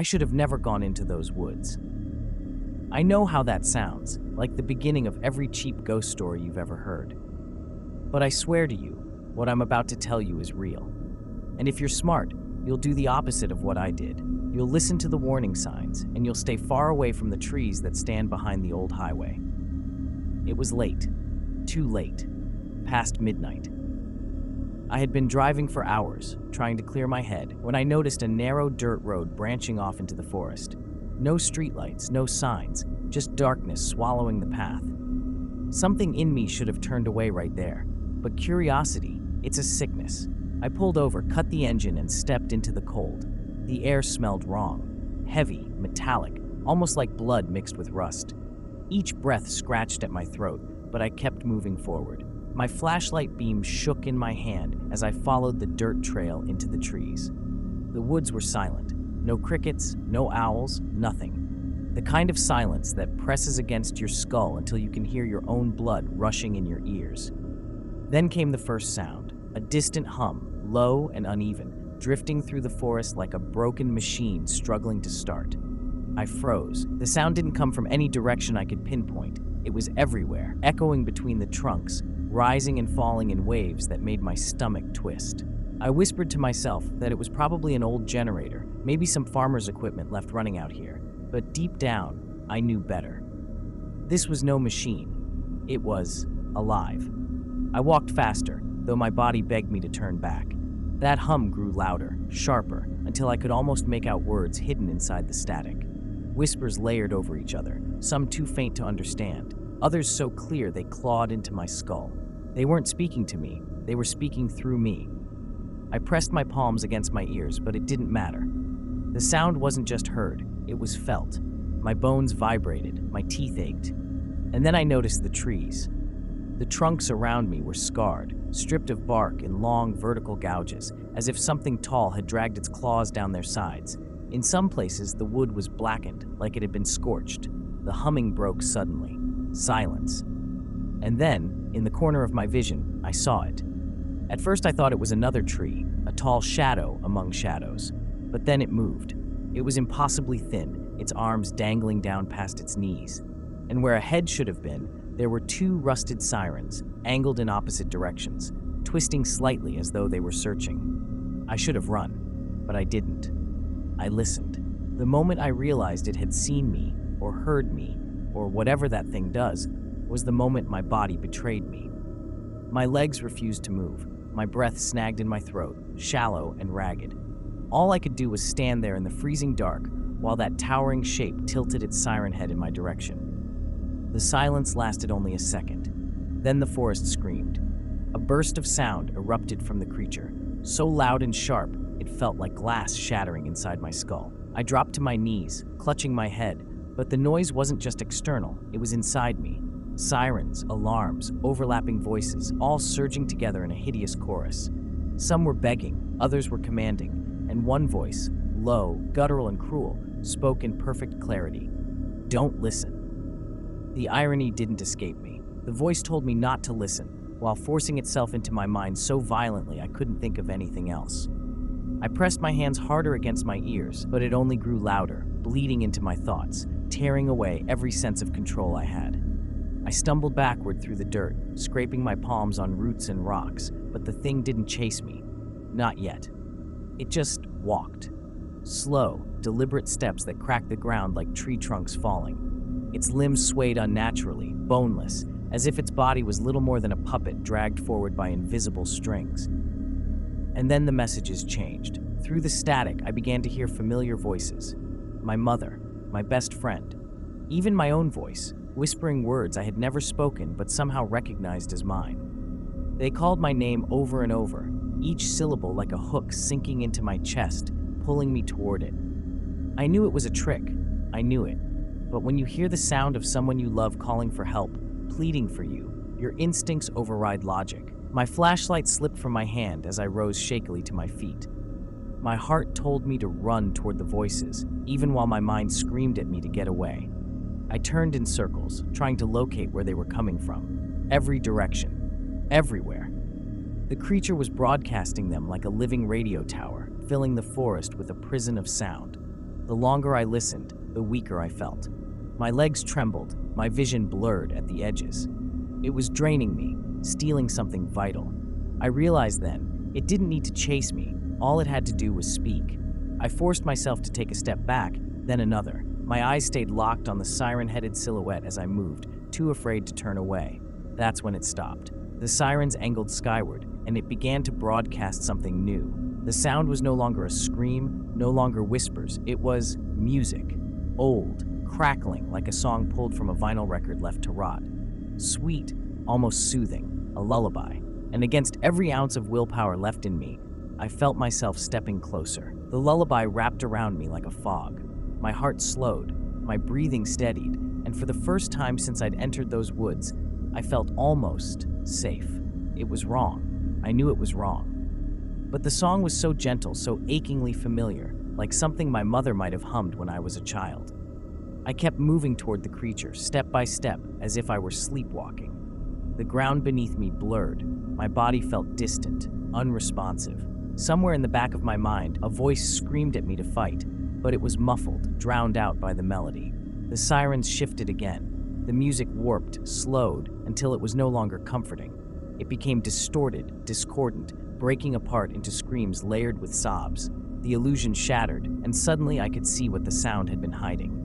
I should have never gone into those woods. I know how that sounds, like the beginning of every cheap ghost story you've ever heard. But I swear to you, what I'm about to tell you is real. And if you're smart, you'll do the opposite of what I did. You'll listen to the warning signs, and you'll stay far away from the trees that stand behind the old highway. It was late. Too late. Past midnight. I had been driving for hours, trying to clear my head, when I noticed a narrow dirt road branching off into the forest. No streetlights, no signs, just darkness swallowing the path. Something in me should have turned away right there, but curiosity, it's a sickness. I pulled over, cut the engine, and stepped into the cold. The air smelled wrong, heavy, metallic, almost like blood mixed with rust. Each breath scratched at my throat, but I kept moving forward. My flashlight beam shook in my hand as I followed the dirt trail into the trees. The woods were silent. No crickets, no owls, nothing. The kind of silence that presses against your skull until you can hear your own blood rushing in your ears. Then came the first sound, a distant hum, low and uneven, drifting through the forest like a broken machine struggling to start. I froze. The sound didn't come from any direction I could pinpoint. It was everywhere, echoing between the trunks, rising and falling in waves that made my stomach twist. I whispered to myself that it was probably an old generator, maybe some farmer's equipment left running out here, but deep down, I knew better. This was no machine. It was alive. I walked faster, though my body begged me to turn back. That hum grew louder, sharper, until I could almost make out words hidden inside the static. Whispers layered over each other, some too faint to understand, others so clear they clawed into my skull. They weren't speaking to me, they were speaking through me. I pressed my palms against my ears, but it didn't matter. The sound wasn't just heard, it was felt. My bones vibrated, my teeth ached. And then I noticed the trees. The trunks around me were scarred, stripped of bark in long vertical gouges, as if something tall had dragged its claws down their sides. In some places, the wood was blackened, like it had been scorched. The humming broke suddenly. Silence. And then, in the corner of my vision, I saw it. At first I thought it was another tree, a tall shadow among shadows. But then it moved. It was impossibly thin, its arms dangling down past its knees. And where a head should have been, there were two rusted sirens, angled in opposite directions, twisting slightly as though they were searching. I should have run, but I didn't. I listened. The moment I realized it had seen me, or heard me, or whatever that thing does, was the moment my body betrayed me. My legs refused to move. My breath snagged in my throat, shallow and ragged. All I could do was stand there in the freezing dark while that towering shape tilted its siren head in my direction. The silence lasted only a second. Then the forest screamed. A burst of sound erupted from the creature, so loud and sharp it felt like glass shattering inside my skull. I dropped to my knees, clutching my head, but the noise wasn't just external, it was inside me. Sirens, alarms, overlapping voices, all surging together in a hideous chorus. Some were begging, others were commanding, and one voice, low, guttural, and cruel, spoke in perfect clarity. Don't listen. The irony didn't escape me. The voice told me not to listen, while forcing itself into my mind so violently I couldn't think of anything else. I pressed my hands harder against my ears, but it only grew louder, bleeding into my thoughts, tearing away every sense of control I had. I stumbled backward through the dirt, scraping my palms on roots and rocks, but the thing didn't chase me. Not yet. It just walked. Slow, deliberate steps that cracked the ground like tree trunks falling. Its limbs swayed unnaturally, boneless, as if its body was little more than a puppet dragged forward by invisible strings. And then the messages changed. Through the static, I began to hear familiar voices. My mother, my best friend, even my own voice, whispering words I had never spoken but somehow recognized as mine. They called my name over and over, each syllable like a hook sinking into my chest, pulling me toward it. I knew it was a trick. I knew it. But when you hear the sound of someone you love calling for help, pleading for you, your instincts override logic. My flashlight slipped from my hand as I rose shakily to my feet. My heart told me to run toward the voices, even while my mind screamed at me to get away. I turned in circles, trying to locate where they were coming from. Every direction. Everywhere. The creature was broadcasting them like a living radio tower, filling the forest with a prison of sound. The longer I listened, the weaker I felt. My legs trembled, my vision blurred at the edges. It was draining me, stealing something vital. I realized then, it didn't need to chase me. All it had to do was speak. I forced myself to take a step back, then another. My eyes stayed locked on the siren-headed silhouette as I moved, too afraid to turn away. That's when it stopped. The sirens angled skyward, and it began to broadcast something new. The sound was no longer a scream, no longer whispers. It was music. Old, crackling like a song pulled from a vinyl record left to rot. Sweet, almost soothing, a lullaby. And against every ounce of willpower left in me, I felt myself stepping closer. The lullaby wrapped around me like a fog. My heart slowed, my breathing steadied, and for the first time since I'd entered those woods, I felt almost safe. It was wrong. I knew it was wrong. But the song was so gentle, so achingly familiar, like something my mother might have hummed when I was a child. I kept moving toward the creature, step by step, as if I were sleepwalking. The ground beneath me blurred. My body felt distant, unresponsive. Somewhere in the back of my mind, a voice screamed at me to fight, but it was muffled, drowned out by the melody. The sirens shifted again. The music warped, slowed, until it was no longer comforting. It became distorted, discordant, breaking apart into screams layered with sobs. The illusion shattered, and suddenly I could see what the sound had been hiding.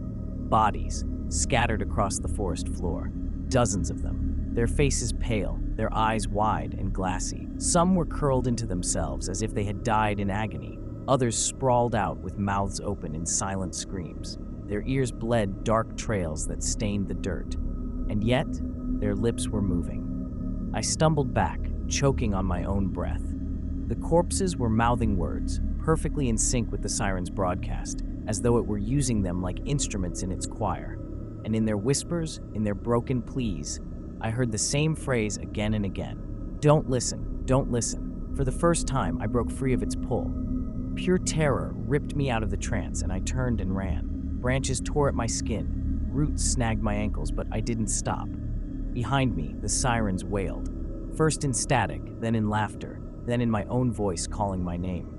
Bodies, scattered across the forest floor. Dozens of them, their faces pale, their eyes wide and glassy. Some were curled into themselves as if they had died in agony. Others sprawled out with mouths open in silent screams. Their ears bled dark trails that stained the dirt. And yet, their lips were moving. I stumbled back, choking on my own breath. The corpses were mouthing words, perfectly in sync with the siren's broadcast, as though it were using them like instruments in its choir. And in their whispers, in their broken pleas, I heard the same phrase again and again. Don't listen, don't listen. For the first time, I broke free of its pull. Pure terror ripped me out of the trance, and I turned and ran. Branches tore at my skin, roots snagged my ankles, but I didn't stop. Behind me, the sirens wailed, first in static, then in laughter, then in my own voice calling my name.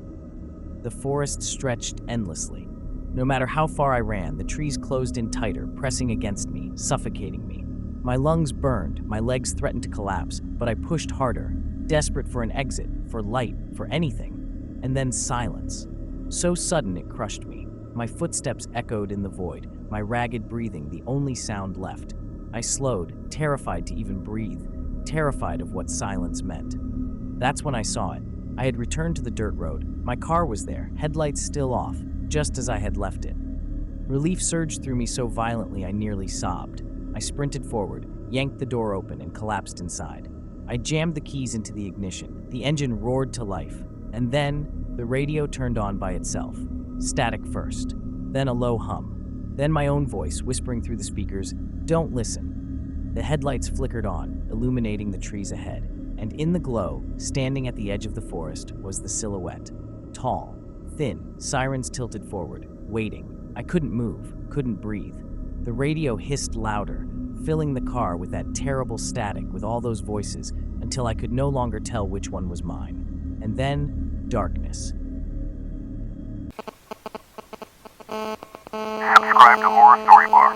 The forest stretched endlessly. No matter how far I ran, the trees closed in tighter, pressing against me, suffocating me. My lungs burned, my legs threatened to collapse, but I pushed harder, desperate for an exit, for light, for anything. And then silence. So sudden it crushed me. My footsteps echoed in the void, my ragged breathing the only sound left. I slowed, terrified to even breathe, terrified of what silence meant. That's when I saw it. I had returned to the dirt road. My car was there, headlights still off, just as I had left it. Relief surged through me so violently I nearly sobbed. I sprinted forward, yanked the door open, and collapsed inside. I jammed the keys into the ignition. The engine roared to life. And then, the radio turned on by itself. Static first, then a low hum. Then my own voice whispering through the speakers, "Don't listen." The headlights flickered on, illuminating the trees ahead. And in the glow, standing at the edge of the forest, was the silhouette. Tall, thin, sirens tilted forward, waiting. I couldn't move, couldn't breathe. The radio hissed louder, filling the car with that terrible static with all those voices until I could no longer tell which one was mine. And then, darkness. Subscribe to Horror Story Bar.